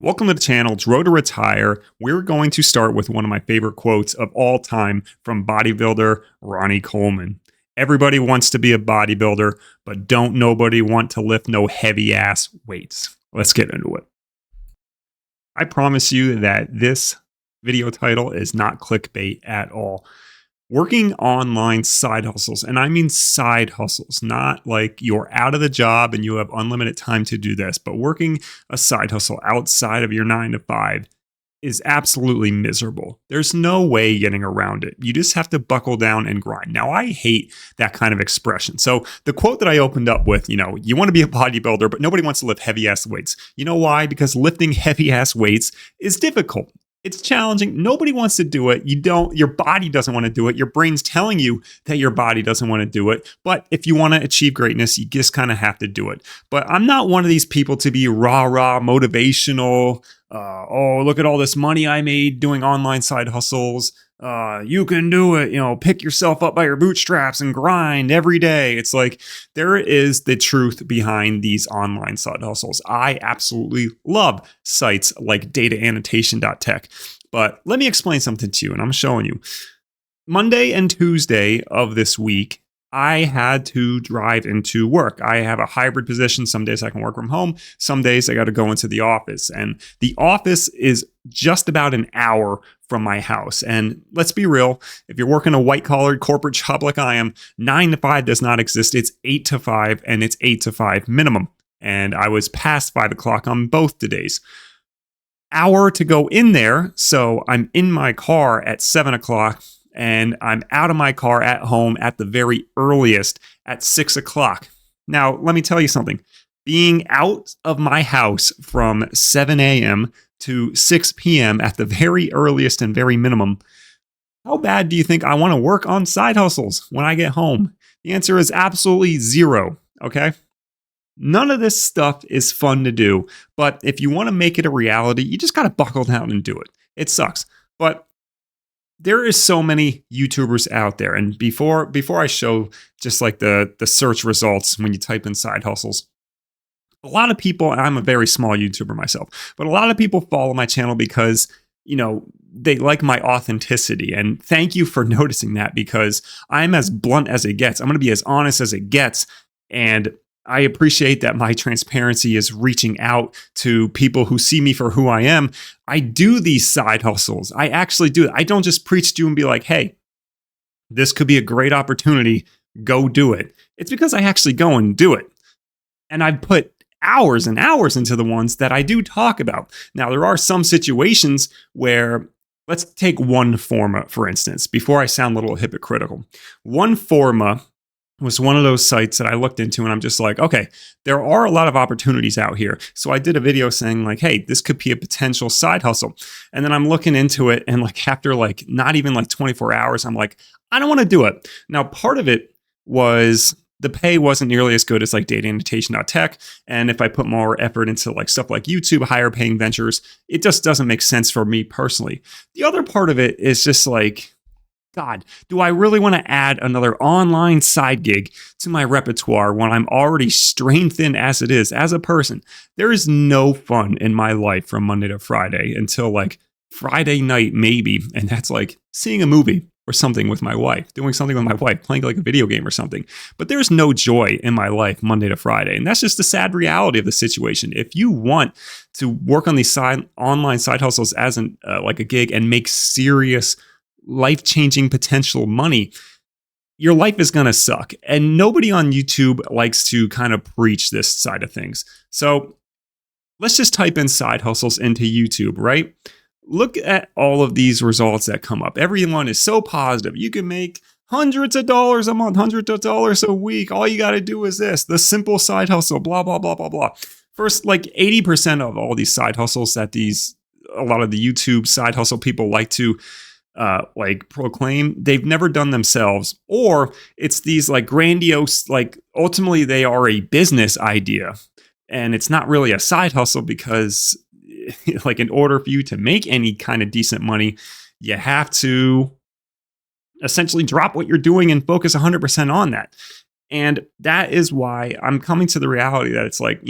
Welcome to the channel, Road to Retire. We're going to start with one of my favorite quotes of all time from bodybuilder Ronnie Coleman. Everybody wants to be a bodybuilder, but don't nobody want to lift no heavy ass weights. Let's get into it. I promise you that this video title is not clickbait at all. Working online side hustles, and I mean side hustles, not like you're out of the job and you have unlimited time to do this, but working a side hustle outside of your 9 to 5 is absolutely miserable. There's no way getting around it. You just have to buckle down and grind. Now, I hate that kind of expression. So the quote that I opened up with, you want to be a bodybuilder, but nobody wants to lift heavy ass weights. You know why? Because lifting heavy ass weights is difficult. It's challenging. Nobody wants to do it. Your body doesn't want to do it. Your brain's telling you that your body doesn't want to do it. But if you want to achieve greatness, you just kind of have to do it. But I'm not one of these people to be rah-rah motivational. Oh, look at all this money I made doing online side hustles. You can do it. Pick yourself up by your bootstraps and grind every day. It's like there is the truth behind these online side hustles. I absolutely love sites like dataannotation.tech. But let me explain something to you, and I'm showing you. Monday and Tuesday of this week, I had to drive into work. I have a hybrid position. Some days I can work from home. Some days I got to go into the office. And the office is just about an hour from my house. And let's be real, if you're working a white-collar corporate job like I am, 9 to 5 does not exist. It's 8 to 5, and it's 8 to 5 minimum. And I was past 5 o'clock on both the days. Hour to go in there, so I'm in my car at 7 o'clock, and I'm out of my car at home at the very earliest at 6 o'clock. Now, let me tell you something. Being out of my house from 7 a.m. to 6 p.m. at the very earliest and very minimum, how bad do you think I want to work on side hustles when I get home? The answer is absolutely zero, okay? None of this stuff is fun to do, but if you want to make it a reality, you just got to buckle down and do it. It sucks, but there is so many YouTubers out there. And before I show just like the search results when you type in side hustles, a lot of people, and I'm a very small YouTuber myself, but a lot of people follow my channel because, they like my authenticity. And thank you for noticing that, because I'm as blunt as it gets. I'm going to be as honest as it gets. And I appreciate that my transparency is reaching out to people who see me for who I am. I do these side hustles. I actually do it. I don't just preach to you and be like, hey, this could be a great opportunity. Go do it. It's because I actually go and do it. And I've put hours and hours into the ones that I do talk about. Now, there are some situations where, let's take OneForma, for instance, before I sound a little hypocritical. OneForma was one of those sites that I looked into, and I'm just like, okay, there are a lot of opportunities out here. So I did a video saying like, hey, this could be a potential side hustle. And then I'm looking into it, and like after like not even like 24 hours, I'm like, I don't want to do it. Now, part of it was the pay wasn't nearly as good as like dataannotation.tech. And if I put more effort into like stuff like YouTube, higher paying ventures, it just doesn't make sense for me personally. The other part of it is just like, God, do I really want to add another online side gig to my repertoire when I'm already strained thin as it is as a person? There is no fun in my life from Monday to Friday until like Friday night, maybe. And that's like seeing a movie or something with my wife, doing something with my wife, playing like a video game or something. But there's no joy in my life Monday to Friday. And that's just the sad reality of the situation. If you want to work on these online side hustles as like a gig and make serious life-changing potential money, your life is going to suck. And nobody on YouTube likes to kind of preach this side of things. So let's just type in side hustles into YouTube, right? Look at all of these results that come up. Everyone is so positive. You can make hundreds of dollars a month, hundreds of dollars a week. All you got to do is this, the simple side hustle, blah, blah, blah, blah, blah. First, like 80% of all these side hustles that a lot of the YouTube side hustle people like to like proclaim, they've never done themselves, or it's these like grandiose, like ultimately they are a business idea and it's not really a side hustle, because like in order for you to make any kind of decent money, you have to essentially drop what you're doing and focus 100% on that. And that is why I'm coming to the reality that it's like,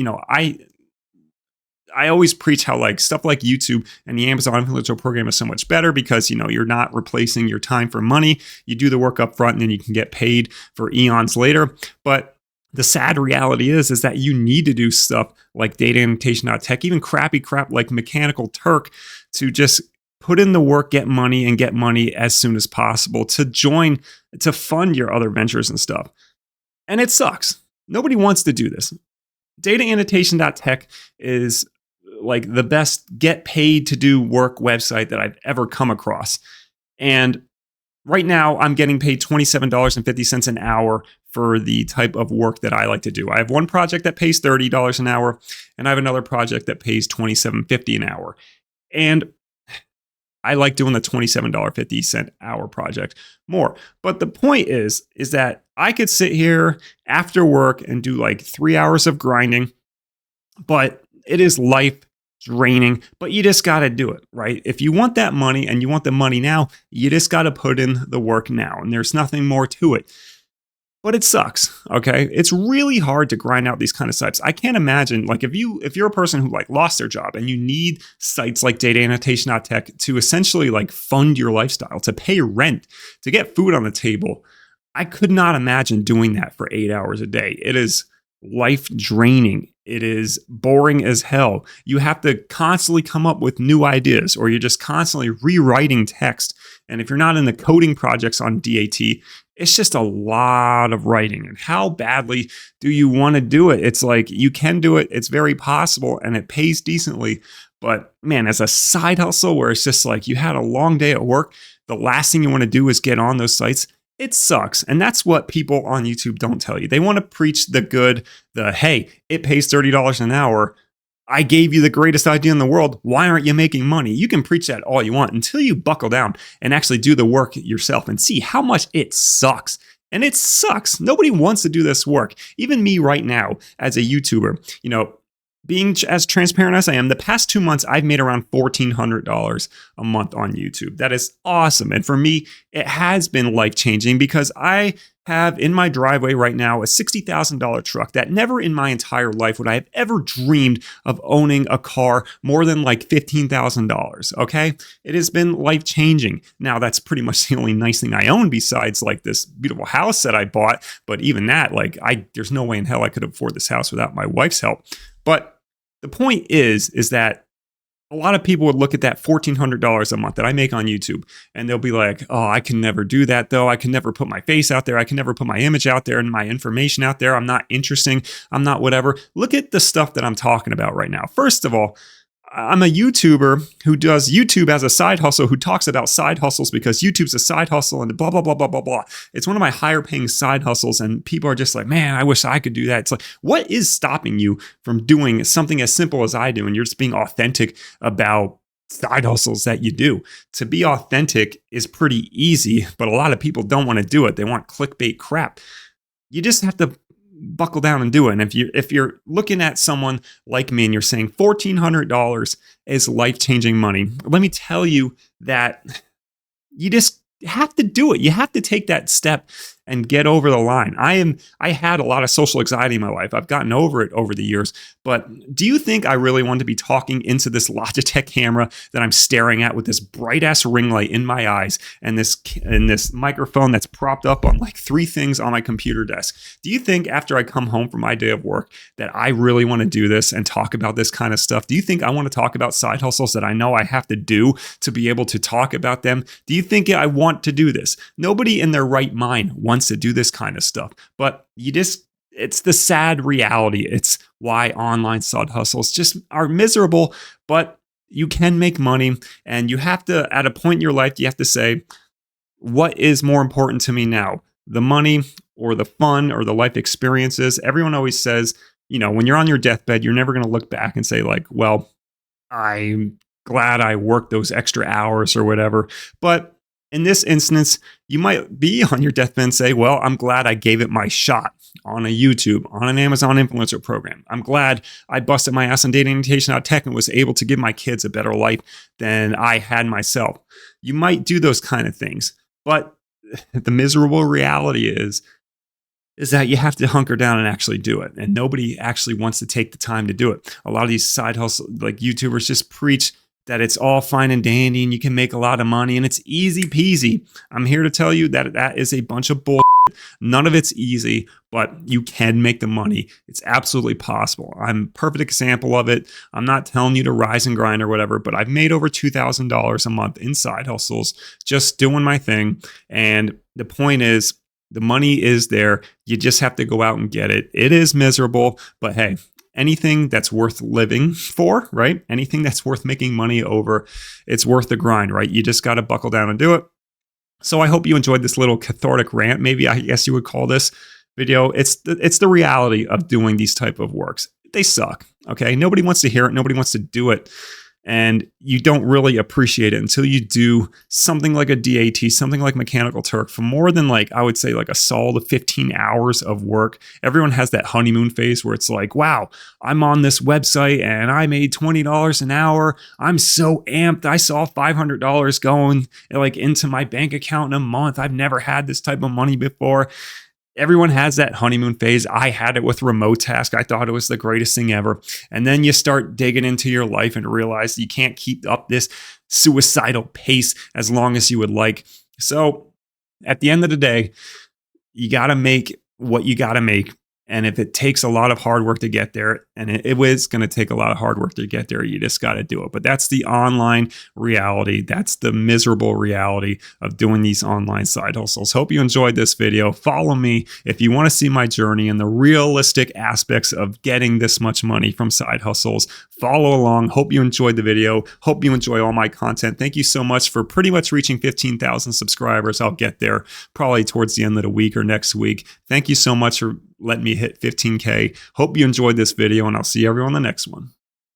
I always preach how like stuff like YouTube and the Amazon influencer program is so much better because, you're not replacing your time for money. You do the work up front and then you can get paid for eons later. But the sad reality is that you need to do stuff like dataannotation.tech, even crappy crap like Mechanical Turk, to just put in the work, get money, and get money as soon as possible to fund your other ventures and stuff. And it sucks. Nobody wants to do this. Dataannotation.tech is like the best get paid to do work website that I've ever come across. And right now, I'm getting paid $27.50 an hour for the type of work that I like to do. I have one project that pays $30 an hour, and I have another project that pays $27.50 an hour. And I like doing the $27.50 hour project more. But the point is that I could sit here after work and do like 3 hours of grinding, but it is life draining, but you just got to do it, right? If you want that money and you want the money now, you just got to put in the work now, and there's nothing more to it. But it sucks, okay? It's really hard to grind out these kind of sites. I can't imagine, like, if you're a person who like lost their job and you need sites like dataannotation.tech to essentially like fund your lifestyle, to pay rent, to get food on the table. I could not imagine doing that for 8 hours a day. It is life draining. It is boring as hell. You have to constantly come up with new ideas, or you're just constantly rewriting text. And if you're not in the coding projects on DAT, it's just a lot of writing. And how badly do you want to do it? It's like you can do it. It's very possible and it pays decently. But man, as a side hustle where it's just like you had a long day at work, the last thing you want to do is get on those sites. It sucks. And that's what people on YouTube don't tell you. They want to preach the good, hey, it pays $30 an hour. I gave you the greatest idea in the world. Why aren't you making money? You can preach that all you want until you buckle down and actually do the work yourself and see how much it sucks. And it sucks. Nobody wants to do this work. Even me right now as a YouTuber, being as transparent as I am, the past 2 months, I've made around $1,400 a month on YouTube. That is awesome. And for me, it has been life-changing because I have in my driveway right now a $60,000 truck that never in my entire life would I have ever dreamed of owning a car more than like $15,000, okay? It has been life-changing. Now, that's pretty much the only nice thing I own besides like this beautiful house that I bought. But even that, there's no way in hell I could afford this house without my wife's help. But the point is that a lot of people would look at that $1,400 a month that I make on YouTube and they'll be like, oh, I can never do that though. I can never put my face out there. I can never put my image out there and my information out there. I'm not interesting. I'm not whatever. Look at the stuff that I'm talking about right now. First of all, I'm a YouTuber who does YouTube as a side hustle, who talks about side hustles because YouTube's a side hustle and blah, blah, blah, blah, blah, blah. It's one of my higher paying side hustles. And people are just like, man, I wish I could do that. It's like, what is stopping you from doing something as simple as I do? And you're just being authentic about side hustles that you do. To be authentic is pretty easy, but a lot of people don't want to do it. They want clickbait crap. You just have to buckle down and do it. And if you're looking at someone like me and you're saying $1,400 is life-changing money, let me tell you that you just have to do it. You have to take that step and get over the line. I had a lot of social anxiety in my life. I've gotten over it over the years. But do you think I really want to be talking into this Logitech camera that I'm staring at with this bright ass ring light in my eyes and this microphone that's propped up on like 3 things on my computer desk? Do you think after I come home from my day of work that I really want to do this and talk about this kind of stuff? Do you think I want to talk about side hustles that I know I have to do to be able to talk about them? Do you think I want to do this? Nobody in their right mind wants to do this kind of stuff, but it's the sad reality. It's why online side hustles just are miserable, but you can make money. And you have to, at a point in your life, you have to say, what is more important to me now? The money or the fun or the life experiences? Everyone always says, when you're on your deathbed, you're never going to look back and say like, well, I'm glad I worked those extra hours or whatever. But in this instance, you might be on your deathbed and say, well, I'm glad I gave it my shot on a YouTube, on an Amazon influencer program. I'm glad I busted my ass on dataannotation.tech and was able to give my kids a better life than I had myself. You might do those kind of things, but the miserable reality is is that you have to hunker down and actually do it. And nobody actually wants to take the time to do it. A lot of these side hustle, like YouTubers, just preach that it's all fine and dandy and you can make a lot of money and it's easy peasy. I'm here to tell you that that is a bunch of bull. None of it's easy, but you can make the money. It's absolutely possible. I'm a perfect example of it. I'm not telling you to rise and grind or whatever, but I've made over $2,000 a month in side hustles, just doing my thing. And the point is, the money is there. You just have to go out and get it. It is miserable, but hey, anything that's worth living for, right? Anything that's worth making money over, it's worth the grind, right? You just got to buckle down and do it. So I hope you enjoyed this little cathartic rant, maybe I guess you would call this video. It's the reality of doing these type of works. They suck, okay? Nobody wants to hear it. Nobody wants to do it. And you don't really appreciate it until you do something like a DAT, something like Mechanical Turk for more than like, I would say like a solid 15 hours of work. Everyone has that honeymoon phase where it's like, wow, I'm on this website and I made $20 an hour. I'm so amped. I saw $500 going like into my bank account in a month. I've never had this type of money before. Everyone has that honeymoon phase. I had it with Remote Task. I thought it was the greatest thing ever. And then you start digging into your life and realize you can't keep up this suicidal pace as long as you would like. So at the end of the day, you got to make what you got to make. And if it takes a lot of hard work to get there, and it is going to take a lot of hard work to get there, you just got to do it. But that's the online reality. That's the miserable reality of doing these online side hustles. Hope you enjoyed this video. Follow me if you want to see my journey and the realistic aspects of getting this much money from side hustles. Follow along. Hope you enjoyed the video. Hope you enjoy all my content. Thank you so much for pretty much reaching 15,000 subscribers. I'll get there probably towards the end of the week or next week. Thank you so much for letting me hit 15K. Hope you enjoyed this video, and I'll see everyone on the next one.